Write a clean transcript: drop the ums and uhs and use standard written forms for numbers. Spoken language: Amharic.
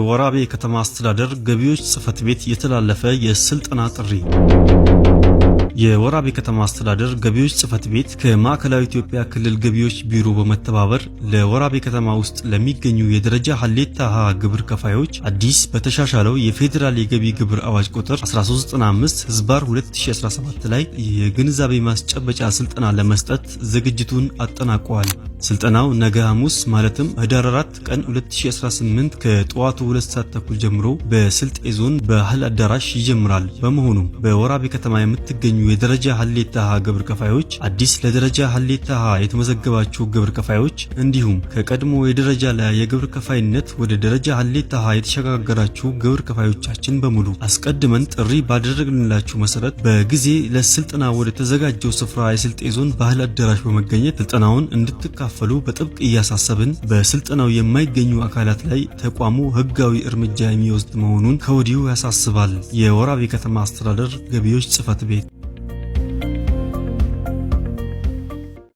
ወራቤ ከተማ አስተዳደር ገቢዎች ጽፈት ቤት የተላለፈ የስልጠና ጥሪ። የወራቤ ከተማ አስተዳደር ገቢዎች ጽፈት ቤት ከማዕከላዊ ኢትዮጵያ ክልል ገቢዎች ቢሮ በመተባበር ለወራቤ ከተማ ውስጥ ለሚገኙ የደረጃ ሀሌታ ሀ ግብር ከፋዮች አዲስ በተሻሻለው የፌዴራል የገቢ ግብር አዋጅ ቁጥር 1395/2017 ላይ የግንዛቤ ማስጨበጫ ስልጠና ለመስጠት ዝግጅቱን አጠናቋል። ስልጠናው ነገ ሐሙስ ማለትም ህዳር 4 ቀን 2018 ከጠዋቱ 2 ሰዓት ተኩል ጀምሮ በስልጤ ዞን በባህል አዳራሽ ይጀምራል። በመሆኑም በወራቤ ከተማ የምትገኙ የደረጃ ሀሌታ ሀ ግብር ከፋዮች፣ አዲስ ለደረጃ ሀሌታ ሀ የተመዘገባችሁ ግብር ከፋዮች እንዲሁም ከቀድሞ የደረጃ ላይ የግብር ከፋይነት ወደ ደረጃ ሀሌታ ሀ የተሸጋገራችሁ ግብር ከፋዮቻችን በሙሉ አስቀድመን ጥሪ ባደረግንላችሁ መሰረት በጊዜ ለስልጠና ወደ ተዘጋጀው ስፍራ የስልጤ ዞን ባህል አዳራሽ በመገኘት ስልጠናውን እንድትካፈሉ በጥብቅ እያሳሰብን በስልጠናው የማይገኙ አካላት ላይ ተቋሙ ህጋዊ እርምጃ የሚወስድ መሆኑን ከወዲሁ ያሳስባል። የወራቤ ከተማ አስተዳደር ገቢዎች ጽፈት ቤት